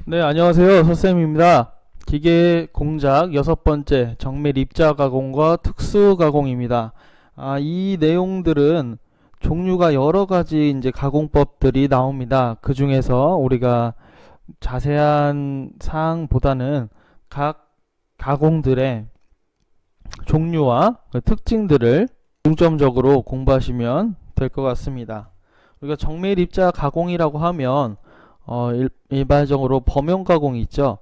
네, 안녕하세요. 서쌤입니다. 기계 공작 6번째 정밀 입자 가공과 특수 가공입니다. 이 내용들은 종류가 여러 가지 이제 가공법들이 나옵니다. 그 중에서 우리가 자세한 사항보다는 각 가공들의 종류와 그 특징들을 중점적으로 공부하시면 될 것 같습니다. 우리가 정밀 입자 가공이라고 하면 일반적으로 범용 가공이 있죠.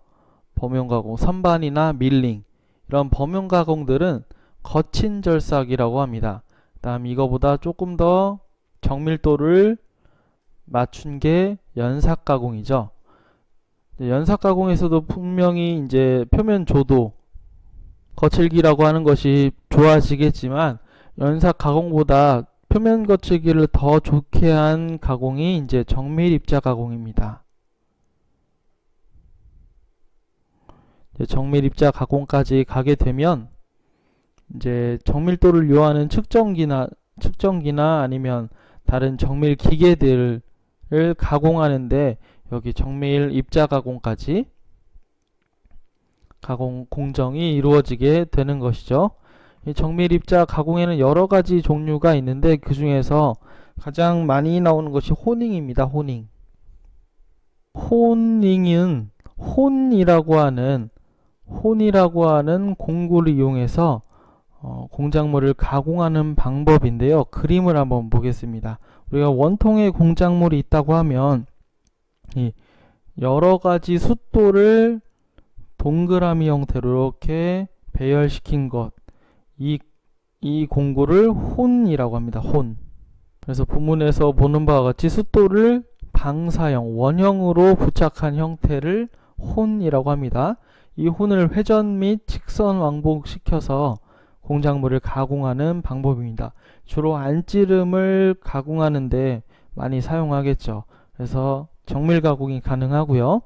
범용 가공, 선반이나 밀링 이런 범용 가공들은 거친 절삭이라고 합니다. 다음 이거보다 조금 더 정밀도를 맞춘 게 연삭 가공이죠. 연삭 가공에서도 분명히 이제 표면 조도, 거칠기라고 하는 것이 좋아지겠지만 연삭 가공보다 표면 거칠기를 더 좋게 한 가공이 이제 정밀 입자 가공입니다. 정밀 입자 가공까지 가게 되면 이제 정밀도를 요하는 측정기나 아니면 다른 정밀 기계들을 가공하는데 여기 정밀 입자 가공까지 가공 공정이 이루어지게 되는 것이죠. 이 정밀 입자 가공에는 여러 가지 종류가 있는데 그 중에서 가장 많이 나오는 것이 호닝입니다. 호닝. 호닝은 혼이라고 하는 공구를 이용해서 공작물을 가공하는 방법인데요. 그림을 한번 보겠습니다. 우리가 원통의 공작물이 있다고 하면 이 여러 가지 숫돌을 동그라미 형태로 이렇게 배열시킨 것, 이 공구를 혼이라고 합니다. 혼. 그래서 부문에서 보는 바와 같이 숫돌을 방사형, 원형으로 부착한 형태를 혼이라고 합니다. 이 혼을 회전 및 직선 왕복시켜서 공작물을 가공하는 방법입니다. 주로 안찌름을 가공하는데 많이 사용하겠죠. 그래서 정밀 가공이 가능하고요.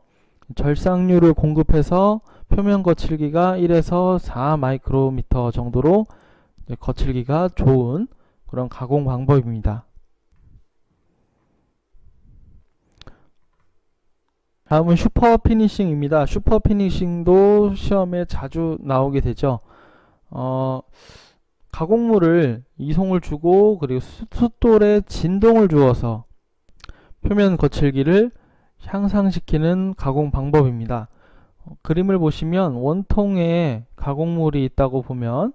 절삭류를 공급해서 표면 거칠기가 1에서 4 마이크로미터 정도로 거칠기가 좋은 그런 가공 방법입니다. 다음은 슈퍼 피니싱입니다. 슈퍼 피니싱도 시험에 자주 나오게 되죠. 가공물을 이송을 주고 그리고 숫돌에 진동을 주어서 표면 거칠기를 향상시키는 가공 방법입니다. 그림을 보시면 원통에 가공물이 있다고 보면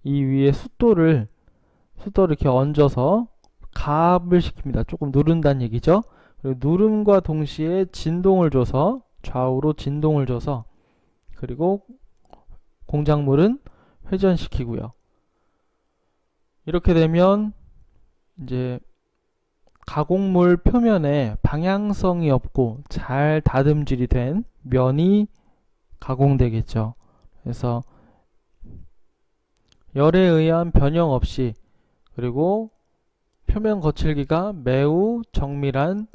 이 위에 숫돌을 이렇게 얹어서 가압을 시킵니다. 조금 누른다는 얘기죠. 그리고 누름과 동시에 진동을 줘서 좌우로 진동을 줘서 그리고 공작물은 회전시키고요. 이렇게 되면 이제 가공물 표면에 방향성이 없고 잘 다듬질이 된 면이 가공되겠죠. 그래서 열에 의한 변형 없이 그리고 표면 거칠기가 매우 정밀한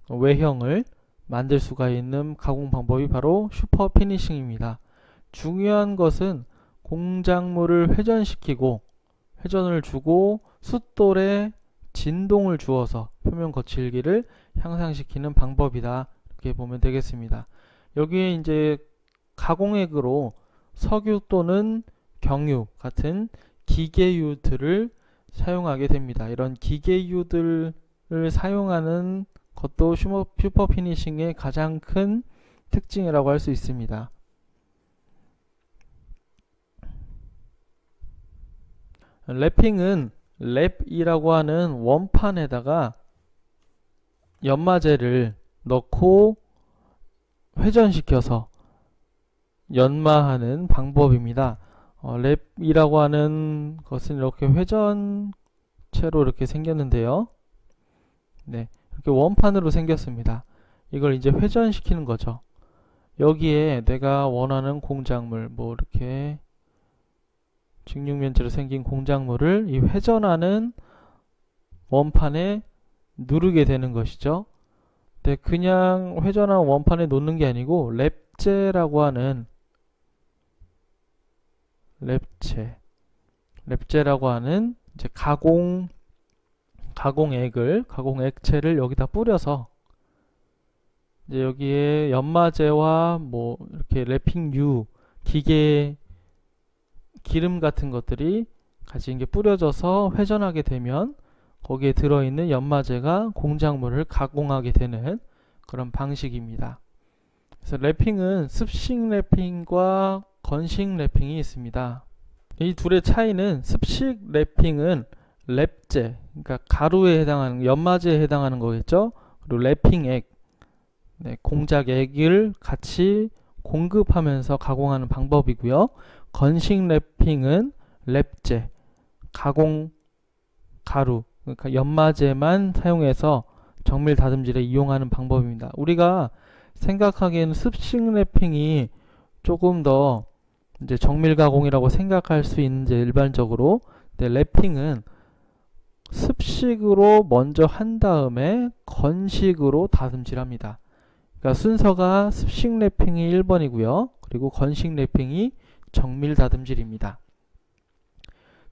외형을 만들 수가 있는 가공 방법이 바로 슈퍼 피니싱입니다. 중요한 것은 공작물을 회전을 주고 숫돌에 진동을 주어서 표면 거칠기를 향상시키는 방법이다. 이렇게 보면 되겠습니다. 여기에 이제 가공액으로 석유 또는 경유 같은 기계유들을 사용하게 됩니다. 이런 기계유들을 사용하는 것도 슈퍼 피니싱의 가장 큰 특징이라고 할 수 있습니다. 랩핑은 랩이라고 하는 원판에다가 연마제를 넣고 회전시켜서 연마하는 방법입니다. 랩이라고 하는 것은 이렇게 회전체로 이렇게 생겼는데요. 네, 이렇게 원판으로 생겼습니다. 이걸 이제 회전시키는 거죠. 여기에 내가 원하는 공작물, 뭐 이렇게 직육면체로 생긴 공작물을 이 회전하는 원판에 누르게 되는 것이죠. 네, 그냥 회전한 원판에 놓는 게 아니고 랩제라고 하는 랩제라고 하는 이제 가공액체를 여기다 뿌려서 이제 여기에 연마제와 뭐 이렇게 랩핑유, 기계 기름 같은 것들이 같이 이게 뿌려져서 회전하게 되면 거기에 들어있는 연마제가 공작물을 가공하게 되는 그런 방식입니다. 그래서 랩핑은 습식 랩핑과 건식 랩핑이 있습니다. 이 둘의 차이는 습식 랩핑은 랩제, 그러니까 가루에 해당하는 연마제에 해당하는 거겠죠. 그리고 랩핑액, 공작액을 같이 공급하면서 가공하는 방법이고요. 건식 랩핑은 랩제, 가공 가루, 그러니까 연마제만 사용해서 정밀 다듬질에 이용하는 방법입니다. 우리가 생각하기에는 습식 랩핑이 조금 더 이제 정밀 가공이라고 생각할 수 있는지 일반적으로, 랩핑은 습식으로 먼저 한 다음에 건식으로 다듬질합니다. 그러니까 순서가 습식 랩핑이 1번이고요. 그리고 건식 랩핑이 정밀 다듬질입니다.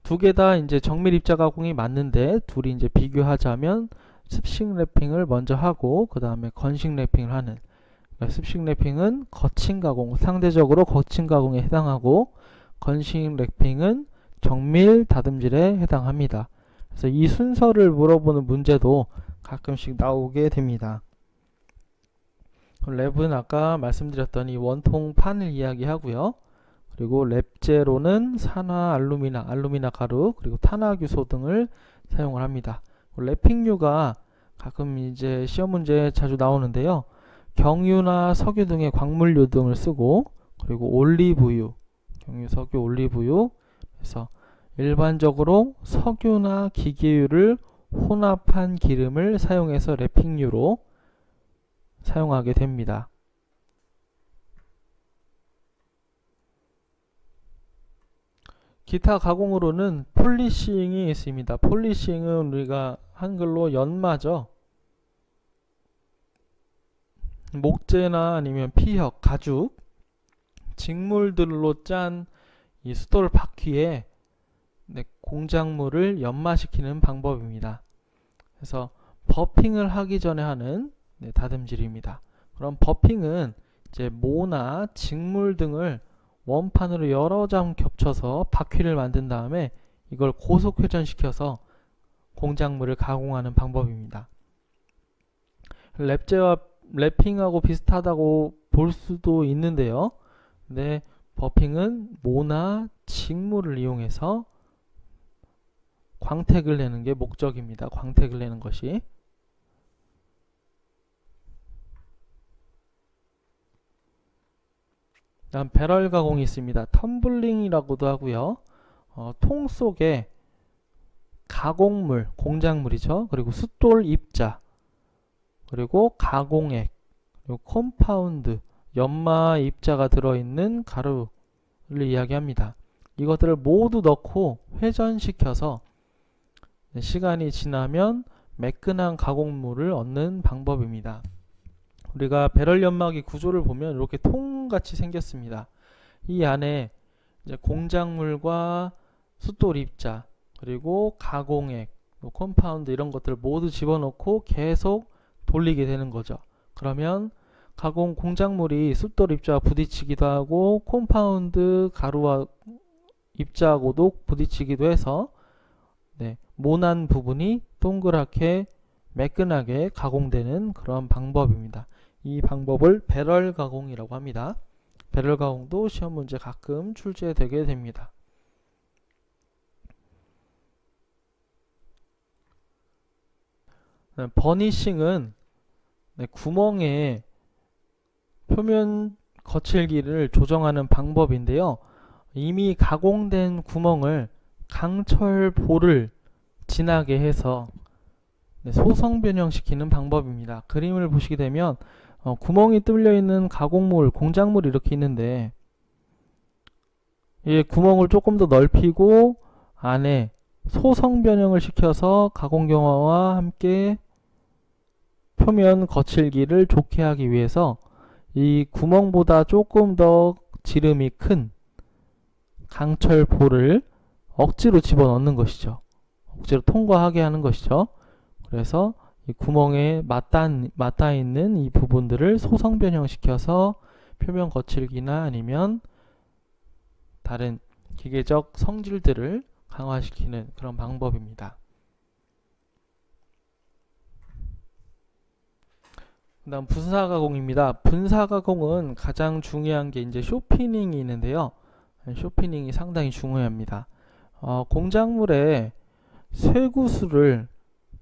두 개 다 이제 정밀 입자 가공이 맞는데 둘이 이제 비교하자면 습식 랩핑을 먼저 하고 그 다음에 건식 랩핑을 하는, 그러니까 습식 랩핑은 거친 가공, 상대적으로 거친 가공에 해당하고 건식 랩핑은 정밀 다듬질에 해당합니다. 그래서 이 순서를 물어보는 문제도 가끔씩 나오게 됩니다. 랩은 아까 말씀드렸던 이 원통판을 이야기하고요. 그리고 랩제로는 산화 알루미나 가루, 그리고 탄화규소 등을 사용을 합니다. 랩핑유가 가끔 이제 시험 문제에 자주 나오는데요. 경유나 석유 등의 광물유 등을 쓰고, 그리고 올리브유, 경유, 석유, 올리브유, 그래서 일반적으로 석유나 기계유를 혼합한 기름을 사용해서 랩핑유로 사용하게 됩니다. 기타 가공으로는 폴리싱이 있습니다. 폴리싱은 우리가 한글로 연마죠. 목재나 아니면 피혁, 가죽, 직물들로 짠 이 숫돌 바퀴에 공작물을 연마시키는 방법입니다. 그래서 버핑을 하기 전에 하는 다듬질입니다. 그럼 버핑은 이제 모나 직물 등을 원판으로 여러 장 겹쳐서 바퀴를 만든 다음에 이걸 고속 회전시켜서 공작물을 가공하는 방법입니다. 랩제와 랩핑하고 비슷하다고 볼 수도 있는데요. 근데 버핑은 모나 직물을 이용해서 광택을 내는 게 목적입니다. 광택을 내는 것이. 다음 배럴 가공이 있습니다. 텀블링이라고도 하고요. 통 속에 가공물, 공작물이죠. 그리고 숫돌 입자, 그리고 가공액, 그리고 컴파운드, 연마 입자가 들어있는 가루를 이야기합니다. 이것들을 모두 넣고 회전시켜서 시간이 지나면 매끈한 가공물을 얻는 방법입니다. 우리가 배럴 연마기 구조를 보면 이렇게 통같이 생겼습니다. 이 안에 이제 공작물과 숫돌 입자, 그리고 가공액, 컴파운드 이런 것들을 모두 집어넣고 계속 돌리게 되는 거죠. 그러면 가공 공작물이 숫돌 입자와 부딪히기도 하고 컴파운드 가루와 입자하고도 부딪히기도 해서 모난 부분이 동그랗게 매끈하게 가공되는 그런 방법입니다. 이 방법을 배럴 가공이라고 합니다. 배럴 가공도 시험 문제 가끔 출제되게 됩니다. 버니싱은 구멍에 표면 거칠기를 조정하는 방법인데요. 이미 가공된 구멍을 강철볼을 진하게 해서 소성 변형시키는 방법입니다. 그림을 보시게 되면 구멍이 뚫려 있는 가공물, 공작물이 이렇게 있는데 이 구멍을 조금 더 넓히고 안에 소성 변형을 시켜서 가공 경화와 함께 표면 거칠기를 좋게 하기 위해서 이 구멍보다 조금 더 지름이 큰 강철볼을 억지로 집어넣는 것이죠. 억지로 통과하게 하는 것이죠. 그래서 이 구멍에 맞닿아 있는 이 부분들을 소성 변형시켜서 표면 거칠기나 아니면 다른 기계적 성질들을 강화시키는 그런 방법입니다. 그다음 분사 가공입니다. 분사 가공은 가장 중요한 게 이제 쇼피닝이 있는데요. 쇼피닝이 상당히 중요합니다. 공작물에 쇠구슬을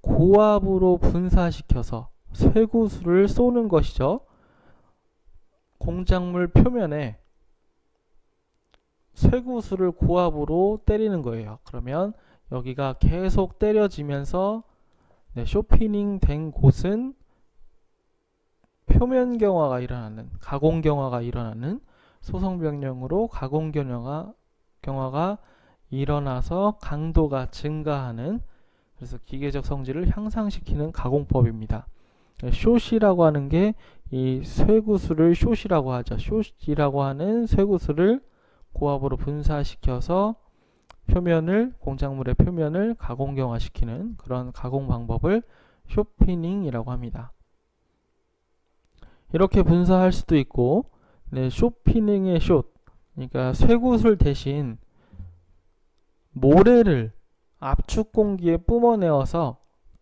고압으로 분사시켜서 쇠구슬을 쏘는 것이죠. 공작물 표면에 쇠구슬을 고압으로 때리는 거예요. 그러면 여기가 계속 때려지면서 쇼피닝 된 곳은 표면 경화가 일어나는, 가공 경화가 일어나는, 소성 변형으로 가공 경화가 일어나서 강도가 증가하는, 그래서 기계적 성질을 향상시키는 가공법입니다. 숏이라고 하는 게 이 쇠구슬을 숏이라고 하죠. 숏이라고 하는 쇠구슬을 고압으로 분사시켜서 공작물의 표면을 가공 경화시키는 그런 가공 방법을 쇼피닝이라고 합니다. 이렇게 분사할 수도 있고, 쇼피닝의 숏, 그러니까 쇠구슬 대신 모래를 압축 공기에 뿜어내어서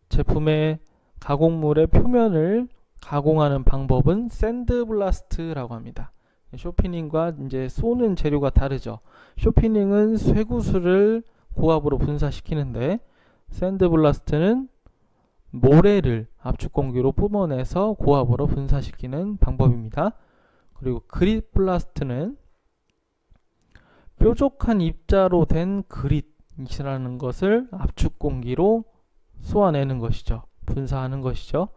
제품의 가공물의 표면을 가공하는 방법은 샌드블라스트라고 합니다. 쇼피닝과 이제 쏘는 재료가 다르죠. 쇼피닝은 쇠구슬을 고압으로 분사시키는데, 샌드블라스트는 모래를 압축 공기로 뿜어내서 고압으로 분사시키는 방법입니다. 그리고 그릿블라스트는 뾰족한 입자로 된 그릿이라는 것을 압축 공기로 쏘아내는 것이죠. 분사하는 것이죠.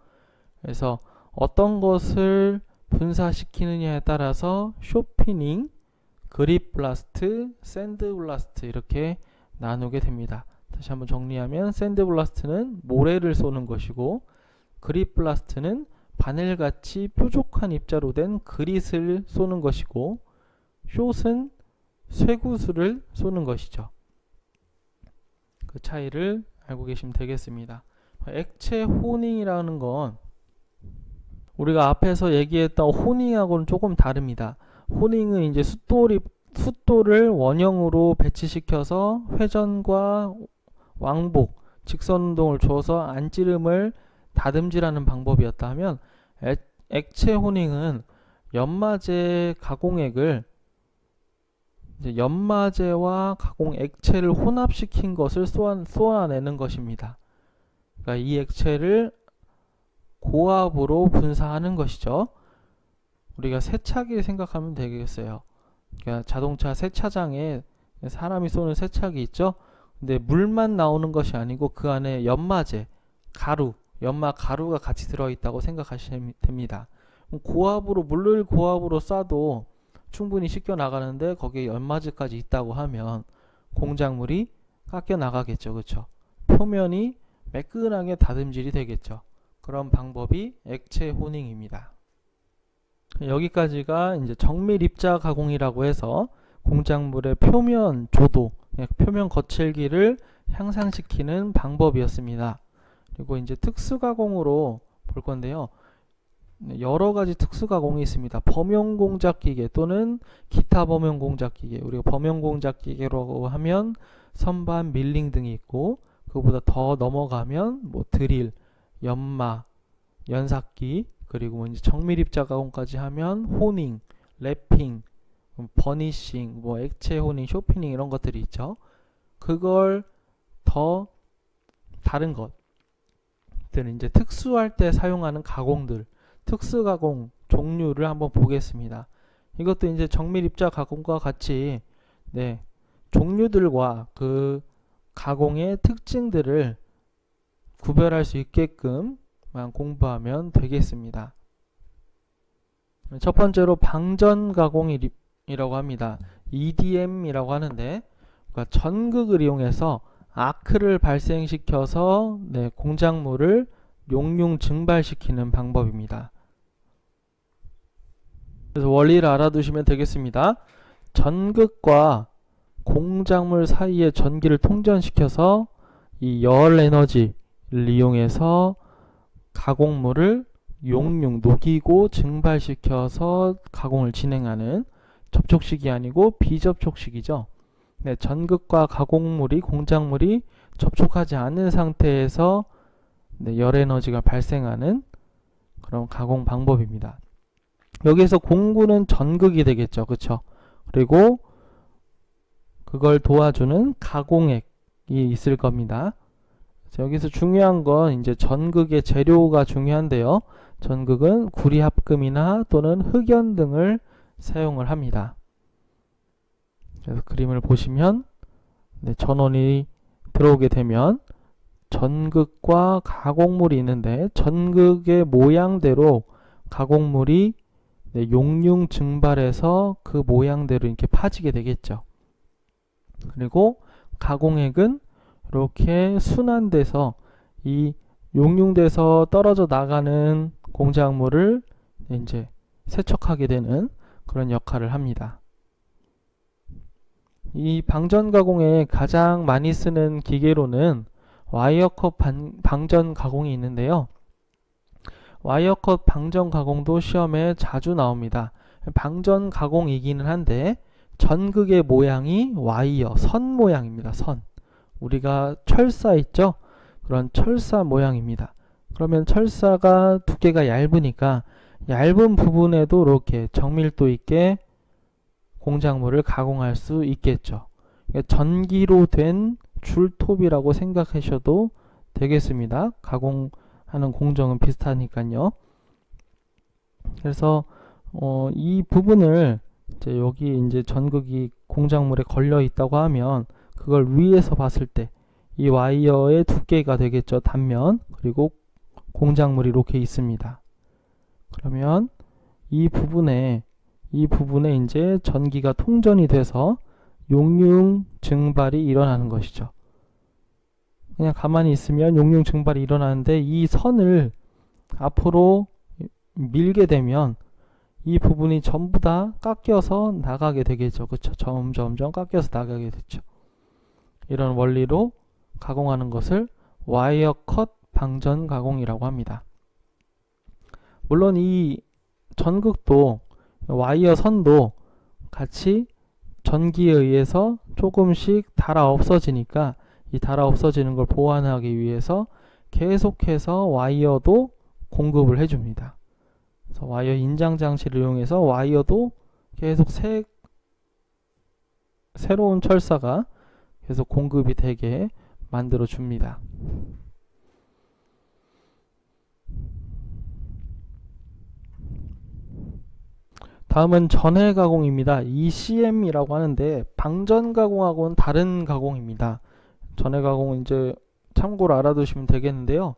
그래서 어떤 것을 분사시키느냐에 따라서 쇼피닝, 그릿블라스트, 샌드블라스트 이렇게 나누게 됩니다. 다시 한번 정리하면 샌드블라스트는 모래를 쏘는 것이고, 그릿블라스트는 바늘같이 뾰족한 입자로 된 그릿을 쏘는 것이고, 숏은 쇠구슬을 쏘는 것이죠. 그 차이를 알고 계시면 되겠습니다. 액체 호닝이라는 건 우리가 앞에서 얘기했던 호닝하고는 조금 다릅니다. 호닝은 이제 숫돌을 원형으로 배치시켜서 회전과 왕복, 직선 운동을 줘서 안찌름을 다듬질하는 방법이었다 하면, 액체 호닝은 연마제 가공액을 이제 연마제와 가공 액체를 혼합시킨 것을 쏘아내는 것입니다. 그러니까 이 액체를 고압으로 분사하는 것이죠. 우리가 세차기를 생각하면 되겠어요. 그러니까 자동차 세차장에 사람이 쏘는 세차기 있죠. 근데 물만 나오는 것이 아니고 그 안에 연마제, 연마 가루가 같이 들어있다고 생각하시면 됩니다. 물을 고압으로 쏴도 충분히 씻겨 나가는데 거기에 연마제까지 있다고 하면 공작물이 깎여 나가겠죠. 그렇죠? 표면이 매끈하게 다듬질이 되겠죠. 그런 방법이 액체 호닝입니다. 여기까지가 이제 정밀 입자 가공이라고 해서 공작물의 표면 조도, 표면 거칠기를 향상시키는 방법이었습니다. 그리고 이제 특수 가공으로 볼 건데요. 여러 가지 특수 가공이 있습니다. 범용 공작 기계 또는 기타 범용 공작 기계. 우리가 범용 공작 기계라고 하면 선반, 밀링 등이 있고, 그보다 더 넘어가면 뭐 드릴, 연마, 연삭기, 그리고 이제 정밀 입자 가공까지 하면 호닝, 랩핑, 버니싱, 뭐 액체 호닝, 쇼피닝 이런 것들이 있죠. 그걸 더 다른 것들은 이제 특수할 때 사용하는 가공들, 특수 가공 종류를 한번 보겠습니다. 이것도 이제 정밀 입자 가공과 같이 종류들과 그 가공의 특징들을 구별할 수 있게끔만 공부하면 되겠습니다. 첫 번째로 방전 가공이라고 합니다. EDM이라고 하는데, 그러니까 전극을 이용해서 아크를 발생시켜서 공작물을 용융 증발시키는 방법입니다. 그래서 원리를 알아두시면 되겠습니다. 전극과 공작물 사이의 전기를 통전시켜서 이 열 에너지를 이용해서 가공물을 녹이고 증발시켜서 가공을 진행하는 접촉식이 아니고 비접촉식이죠. 네, 전극과 가공물이 공작물이 접촉하지 않는 상태에서 네, 열 에너지가 발생하는 그런 가공 방법입니다. 여기에서 공구는 전극이 되겠죠. 그쵸? 그리고 그걸 도와주는 가공액이 있을 겁니다. 여기서 중요한 건 이제 전극의 재료가 중요한데요. 전극은 구리합금이나 또는 흑연 등을 사용을 합니다. 그래서 그림을 보시면 네, 전원이 들어오게 되면 전극과 가공물이 있는데 전극의 모양대로 가공물이 네, 용융 증발해서 그 모양대로 이렇게 파지게 되겠죠. 그리고 가공액은 이렇게 순환돼서 이 용융돼서 떨어져 나가는 공작물을 이제 세척하게 되는 그런 역할을 합니다. 이 방전 가공에 가장 많이 쓰는 기계로는 와이어컷 방전 가공이 있는데요. 와이어컷 방전 가공도 시험에 자주 나옵니다. 방전 가공이기는 한데 전극의 모양이 와이어, 선 모양입니다. 선. 우리가 철사 있죠? 그런 철사 모양입니다. 그러면 철사가 두께가 얇으니까 얇은 부분에도 이렇게 정밀도 있게 공작물을 가공할 수 있겠죠. 전기로 된 줄톱이라고 생각하셔도 되겠습니다. 가공하는 공정은 비슷하니까요. 그래서 이 부분을 여기 이제 전극이 공작물에 걸려 있다고 하면 그걸 위에서 봤을 때 이 와이어의 두께가 되겠죠. 단면. 그리고 공작물이 이렇게 있습니다. 그러면 이 부분에 이제 전기가 통전이 돼서 용융 증발이 일어나는 것이죠. 그냥 가만히 있으면 용융 증발이 일어나는데 이 선을 앞으로 밀게 되면 이 부분이 전부 다 깎여서 나가게 되겠죠. 그렇죠? 점점점 깎여서 나가게 됐죠. 이런 원리로 가공하는 것을 와이어 컷 방전 가공이라고 합니다. 물론 이 전극도 와이어 선도 같이 전기에 의해서 조금씩 닳아 없어지니까 이 닳아 없어지는 걸 보완하기 위해서 계속해서 와이어도 공급을 해줍니다. 그래서 와이어 인장 장치를 이용해서 와이어도 계속 새로운 철사가 계속 공급이 되게 만들어 줍니다. 다음은 전해 가공입니다. ECM이라고 하는데 방전 가공하고는 다른 가공입니다. 전해 가공은 이제 참고로 알아두시면 되겠는데요.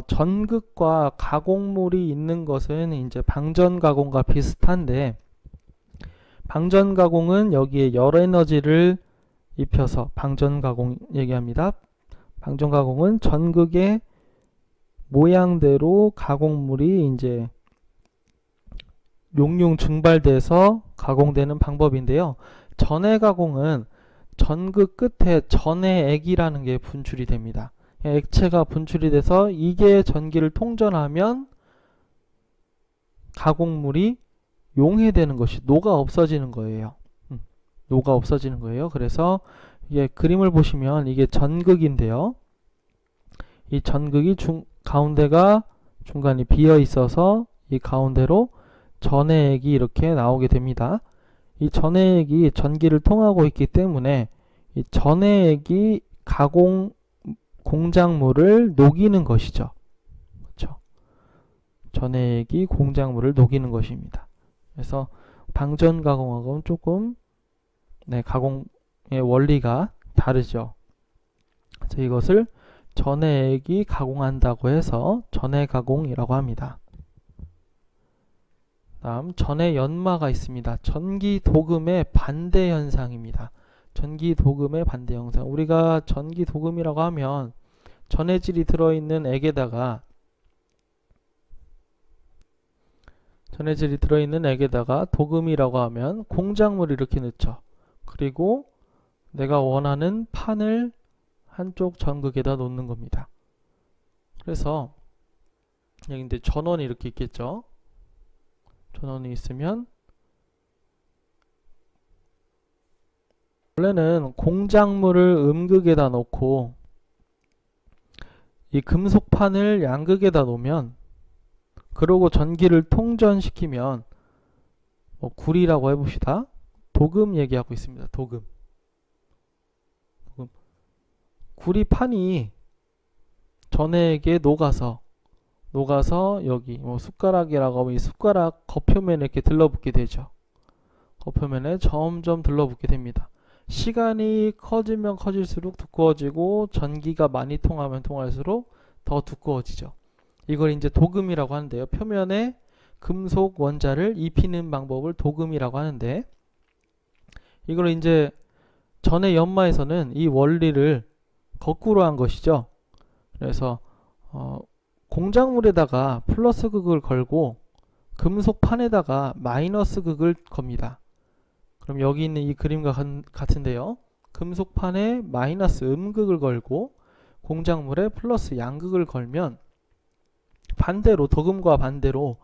전극과 가공물이 있는 것은 이제 방전 가공과 비슷한데 방전 가공은 여기에 열 에너지를 입혀서 방전 가공 얘기합니다. 방전 가공은 전극의 모양대로 가공물이 이제 용융 증발돼서 가공되는 방법인데요. 전해 가공은 전극 끝에 전해액이라는 게 분출이 됩니다. 액체가 분출이 돼서 이게 전기를 통전하면 가공물이 용해되는 것이 녹아 없어지는 거예요. 녹아 없어지는 거예요. 그래서 이게 그림을 보시면 이게 전극인데요. 이 전극이 가운데가 중간이 비어 있어서 이 가운데로 전해액이 이렇게 나오게 됩니다. 이 전해액이 전기를 통하고 있기 때문에 이 전해액이 가공 공작물을 녹이는 것이죠. 그렇죠? 전해액이 공작물을 녹이는 것입니다. 그래서 방전 가공하고는 조금 가공의 원리가 다르죠. 그래서 이것을 전해액이 가공한다고 해서 전해 가공이라고 합니다. 다음 전해 연마가 있습니다. 전기 도금의 반대 현상입니다. 전기 도금의 반대 현상. 우리가 전기 도금이라고 하면 전해질이 들어있는 액에다가 도금이라고 하면 공작물을 이렇게 넣죠. 그리고 내가 원하는 판을 한쪽 전극에다 놓는 겁니다. 그래서 여기 이제 전원이 이렇게 있겠죠. 전원이 있으면 원래는 공작물을 음극에다 놓고 이 금속판을 양극에다 놓으면, 그러고 전기를 통전시키면, 구리라고 해봅시다. 도금 얘기하고 있습니다. 도금. 구리판이 전해에게 녹아서 여기 숟가락이라고 하면 이 숟가락 겉표면에 이렇게 들러붙게 되죠. 겉표면에 점점 들러붙게 됩니다. 시간이 커지면 커질수록 두꺼워지고, 전기가 많이 통하면 통할수록 더 두꺼워지죠. 이걸 이제 도금이라고 하는데요. 표면에 금속 원자를 입히는 방법을 도금이라고 하는데, 이걸 이제 전해 연마에서는 이 원리를 거꾸로 한 것이죠. 그래서 공작물에다가 플러스 극을 걸고 금속판에다가 마이너스 극을 겁니다. 그럼 여기 있는 이 그림과 같은데요. 금속판에 마이너스 음극을 걸고 공작물에 플러스 양극을 걸면, 반대로 도금과 반대로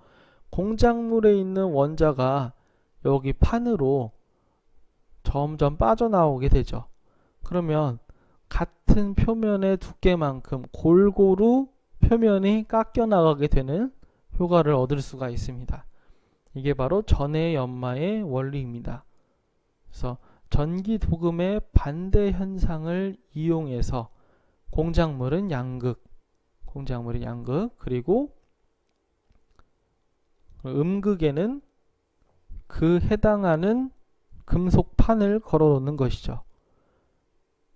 공작물에 있는 원자가 여기 판으로 점점 빠져나오게 되죠. 그러면 같은 표면의 두께만큼 골고루 표면이 깎여 나가게 되는 효과를 얻을 수가 있습니다. 이게 바로 전해 연마의 원리입니다. 그래서 전기 도금의 반대 현상을 이용해서 공작물은 양극, 그리고 음극에는 그 해당하는 금속판을 걸어 놓는 것이죠.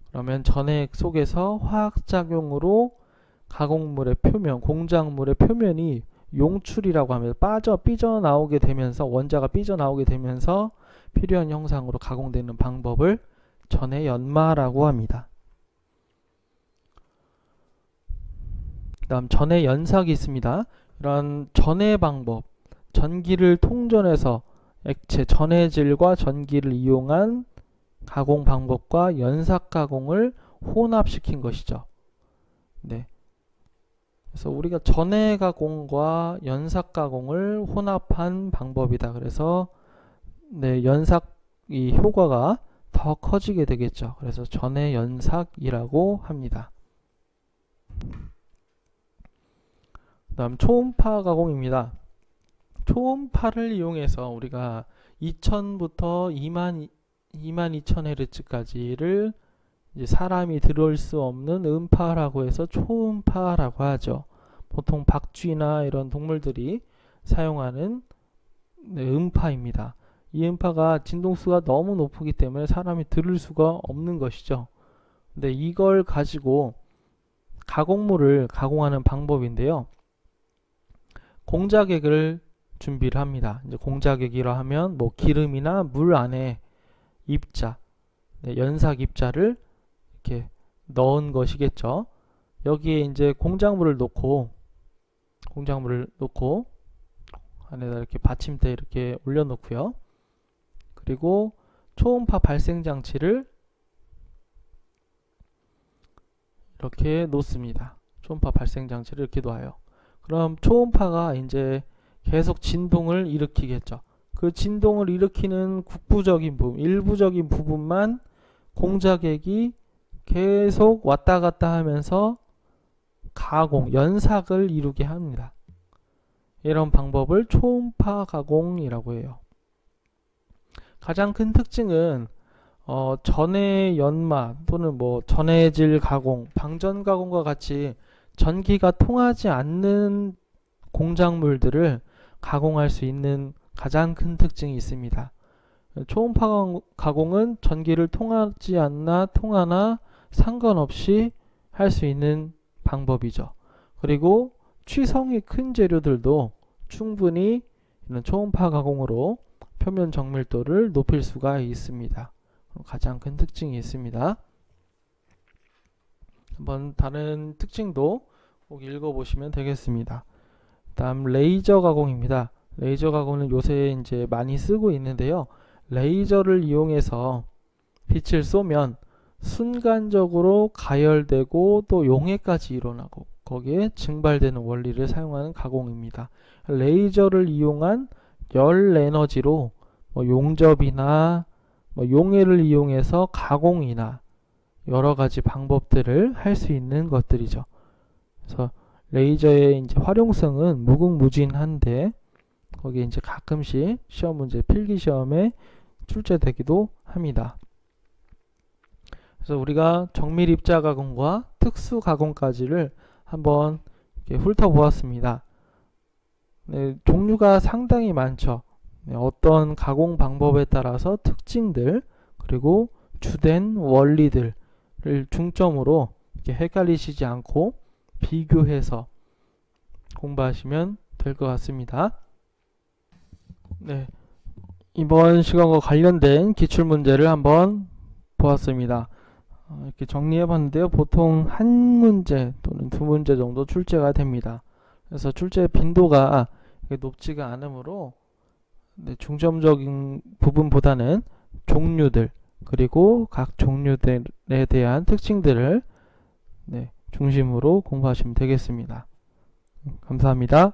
그러면 전해 속에서 화학작용으로 가공물의 표면, 공작물의 표면이 용출이라고 하면 삐져나오게 되면서, 원자가 삐져나오게 되면서 필요한 형상으로 가공되는 방법을 전해 연마라고 합니다. 그 다음 전해 연삭이 있습니다. 이런 전해 방법, 전기를 통전해서 액체, 전해질과 전기를 이용한 가공 방법과 연삭 가공을 혼합시킨 것이죠. 네. 그래서 우리가 전해 가공과 연삭 가공을 혼합한 방법이다. 그래서 네, 연삭이 효과가 더 커지게 되겠죠. 그래서 전해 연삭이라고 합니다. 다음 초음파 가공입니다. 초음파를 이용해서 우리가 2000부터 22,000Hz까지를 이제 사람이 들을 수 없는 음파라고 해서 초음파라고 하죠. 보통 박쥐나 이런 동물들이 사용하는 음파입니다. 이 음파가 진동수가 너무 높기 때문에 사람이 들을 수가 없는 것이죠. 근데 이걸 가지고 가공물을 가공하는 방법인데요. 공작액을 준비를 합니다. 이제 공작액이라 하면 기름이나 물 안에 입자, 연삭 입자를 이렇게 넣은 것이겠죠. 여기에 이제 공작물을 놓고 안에다 이렇게 받침대 이렇게 올려놓고요. 그리고 초음파 발생 장치를 이렇게 놓습니다. 초음파 발생 장치를 이렇게 놔요. 그럼 초음파가 이제 계속 진동을 일으키겠죠. 그 진동을 일으키는 국부적인 부분, 일부적인 부분만 공작액이 계속 왔다 갔다 하면서 가공, 연삭을 이루게 합니다. 이런 방법을 초음파 가공이라고 해요. 가장 큰 특징은 전해 연마 또는 전해질 가공, 방전 가공과 같이 전기가 통하지 않는 공작물들을 가공할 수 있는 가장 큰 특징이 있습니다. 초음파 가공은 전기를 통하지 않나 통하나 상관없이 할 수 있는 방법이죠. 그리고 취성이 큰 재료들도 충분히 이런 초음파 가공으로 표면 정밀도를 높일 수가 있습니다. 가장 큰 특징이 있습니다. 한번 다른 특징도 꼭 읽어보시면 되겠습니다. 다음 레이저 가공입니다. 레이저 가공은 요새 이제 많이 쓰고 있는데요. 레이저를 이용해서 빛을 쏘면 순간적으로 가열되고 또 용해까지 일어나고 거기에 증발되는 원리를 사용하는 가공입니다. 레이저를 이용한 열 에너지로 용접이나 용해를 이용해서 가공이나 여러 가지 방법들을 할 수 있는 것들이죠. 그래서 레이저의 이제 활용성은 무궁무진한데 거기에 이제 가끔씩 시험 문제 필기 시험에 출제되기도 합니다. 그래서 우리가 정밀 입자 가공과 특수 가공까지를 한번 이렇게 훑어보았습니다. 네, 종류가 상당히 많죠. 네, 어떤 가공 방법에 따라서 특징들 그리고 주된 원리들을 중점으로 이렇게 헷갈리시지 않고 비교해서 공부하시면 될 것 같습니다. 네, 이번 시간과 관련된 기출문제를 한번 보았습니다. 이렇게 정리해 봤는데요. 보통 한 문제 또는 두 문제 정도 출제가 됩니다. 그래서 출제 빈도가 높지가 않으므로 중점적인 부분보다는 종류들 그리고 각 종류들에 대한 특징들을 중심으로 공부하시면 되겠습니다. 감사합니다.